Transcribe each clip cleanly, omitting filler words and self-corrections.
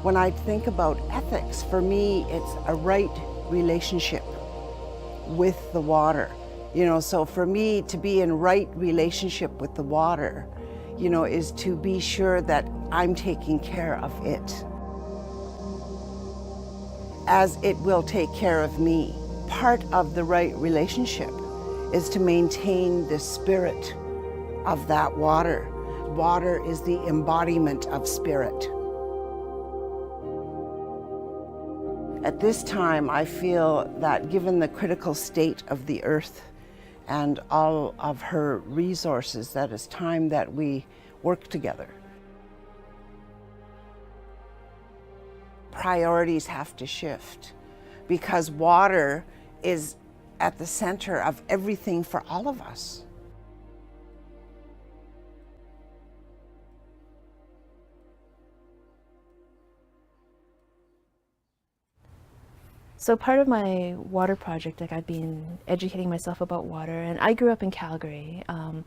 When I think about ethics, for me, it's a right relationship with the water. So for me to be in right relationship with the water, is to be sure that I'm taking care of it as it will take care of me. Part of the right relationship is to maintain the spirit of that water. Water is the embodiment of spirit. At this time, I feel that given the critical state of the earth and all of her resources, that it's time that we work together. Priorities have to shift because water is at the center of everything for all of us. So part of my water project, I've been educating myself about water, and I grew up in Calgary on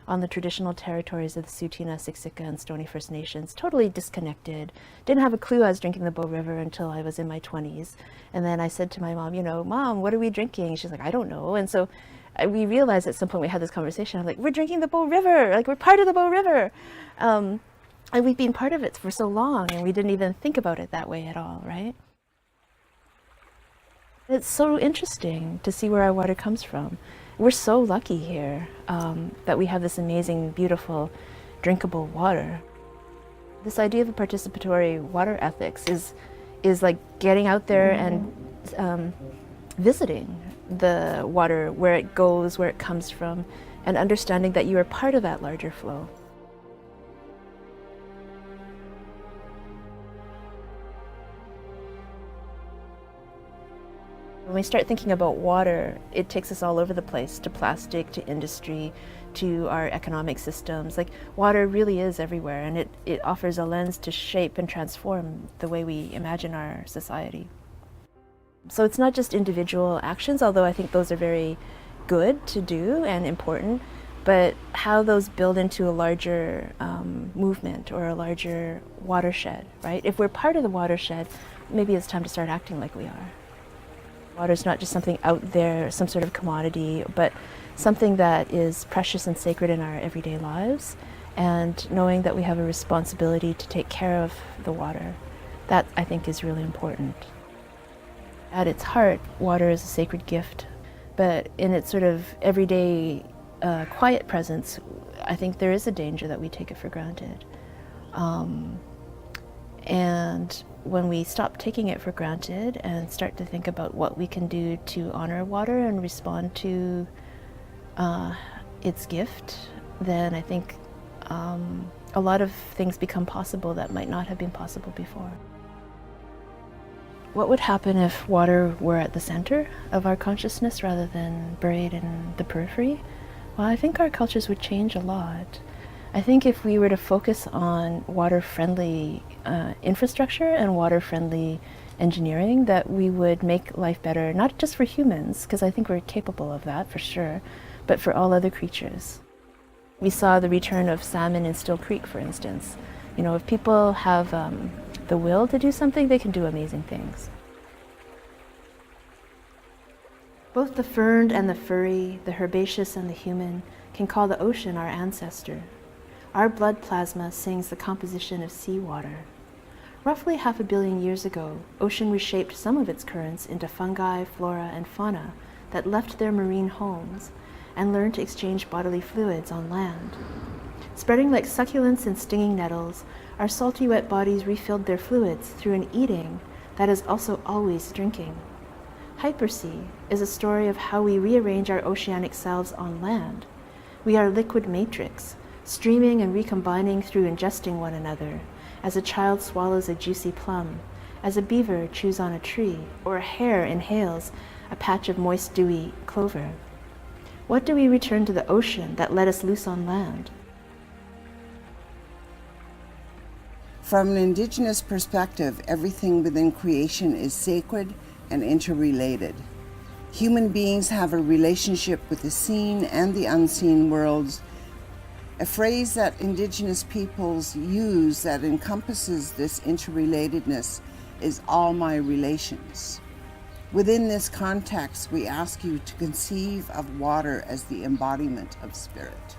the traditional territories of the Tsuut'ina, Siksika, and Stoney First Nations, totally disconnected. Didn't have a clue I was drinking the Bow River until I was in my 20s. And then I said to my mom, Mom, what are we drinking? She's like, I don't know. And so we realized at some point we had this conversation. I'm like, we're drinking the Bow River, like we're part of the Bow River. And we've been part of it for so long, and we didn't even think about it that way at all, right? It's so interesting to see where our water comes from. We're so lucky here that we have this amazing, beautiful, drinkable water. This idea of a participatory water ethics is like getting out there and visiting the water, where it goes, where it comes from, and understanding that you are part of that larger flow. When we start thinking about water, it takes us all over the place, to plastic, to industry, to our economic systems. Like, water really is everywhere, and it offers a lens to shape and transform the way we imagine our society. So it's not just individual actions, although I think those are very good to do and important, but how those build into a larger movement or a larger watershed, right? If we're part of the watershed, maybe it's time to start acting like we are. Water is not just something out there, some sort of commodity, but something that is precious and sacred in our everyday lives, and knowing that we have a responsibility to take care of the water. That, I think, is really important. At its heart, water is a sacred gift, but in its sort of everyday quiet presence, I think there is a danger that we take it for granted. And when we stop taking it for granted and start to think about what we can do to honor water and respond to its gift, then I think a lot of things become possible that might not have been possible before. What would happen if water were at the center of our consciousness rather than buried in the periphery? Well, I think our cultures would change a lot. I think if we were to focus on water-friendly infrastructure and water-friendly engineering, that we would make life better, not just for humans, because I think we're capable of that for sure, but for all other creatures. We saw the return of salmon in Still Creek, for instance. If people have the will to do something, they can do amazing things. Both the ferned and the furry, the herbaceous and the human, can call the ocean our ancestor. Our blood plasma sings the composition of seawater. Roughly 500 million years ago, ocean reshaped some of its currents into fungi, flora, and fauna that left their marine homes, and learn to exchange bodily fluids on land. Spreading like succulents and stinging nettles, our salty wet bodies refilled their fluids through an eating that is also always drinking. Hypersea is a story of how we rearrange our oceanic selves on land. We are liquid matrix, streaming and recombining through ingesting one another, as a child swallows a juicy plum, as a beaver chews on a tree, or a hare inhales a patch of moist, dewy clover. What do we return to the ocean that let us loose on land? From an Indigenous perspective, everything within creation is sacred and interrelated. Human beings have a relationship with the seen and the unseen worlds. A phrase that Indigenous peoples use that encompasses this interrelatedness is all my relations. Within this context, we ask you to conceive of water as the embodiment of spirit.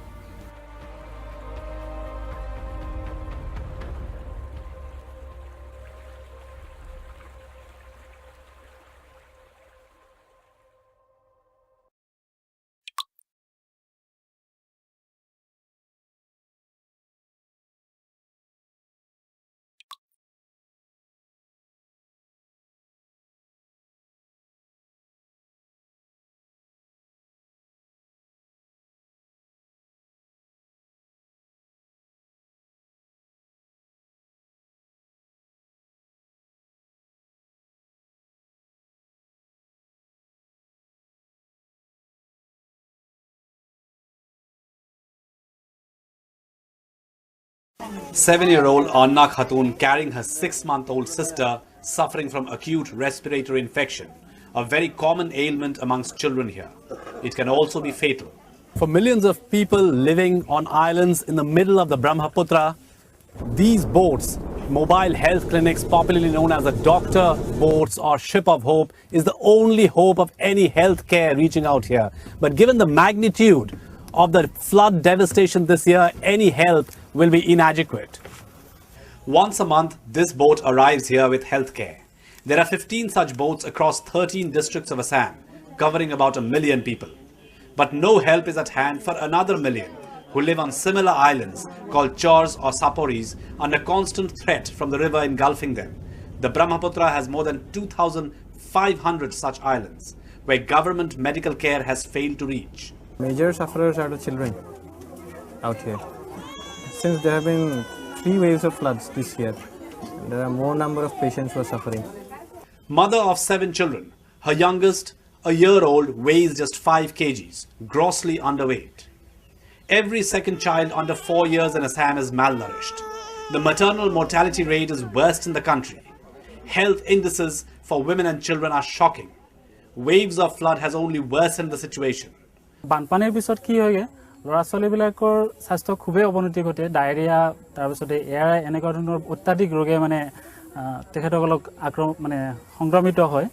Seven-year-old Anna Khatun carrying her 6-month-old sister suffering from acute respiratory infection, a very common ailment amongst children here. It can also be fatal. For millions of people living on islands in the middle of the Brahmaputra, these boats, mobile health clinics popularly known as the doctor boats or ship of hope, is the only hope of any health care reaching out here. But given the magnitude of the flood devastation this year, any help will be inadequate. Once a month, this boat arrives here with health care. There are 15 such boats across 13 districts of Assam, covering about 1 million people. But no help is at hand for another million who live on similar islands called Chors or Saporis under constant threat from the river engulfing them. The Brahmaputra has more than 2,500 such islands where government medical care has failed to reach. Major sufferers are the children out here. Since there have been 3 waves of floods this year, there are more number of patients who are suffering. Mother of 7 children, her youngest, a year-old, weighs just 5 kgs, grossly underweight. Every second child under 4 years in Assam is malnourished. The maternal mortality rate is worst in the country. Health indices for women and children are shocking. Waves of flood has only worsened the situation. বানপানীৰ পিছত কি হয় ল'ৰা ছোৱালীবিলাকৰ স্বাস্থ্য খুবেই অৱনতি ঘটে ডায়েৰিয়া তাৰপিছতে এয়াৰ এনেকুৱা ধৰণৰ অত্যাধিক ৰোগে মানে তেখেতসকলক সংক্ৰমিত হয়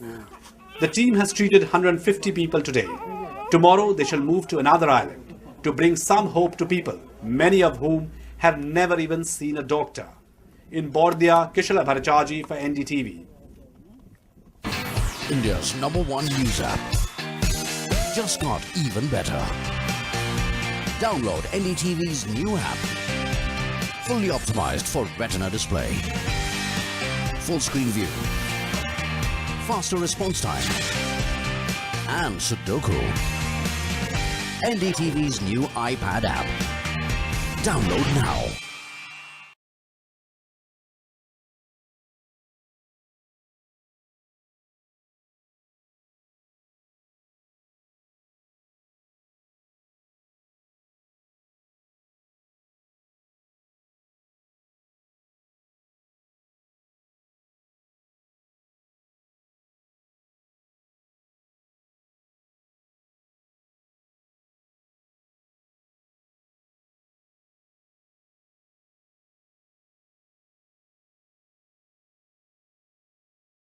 The team has treated 150 people today. Tomorrow they shall move to another island to bring some hope to people, many of whom have never even seen a doctor. In Bordia, Kishala Bhattacharjee for NDTV. India's #1 news app. Just got even better. Download NDTV's new app. Fully optimized for retina display. Full screen view. Faster response time. And Sudoku. NDTV's new iPad app. Download now.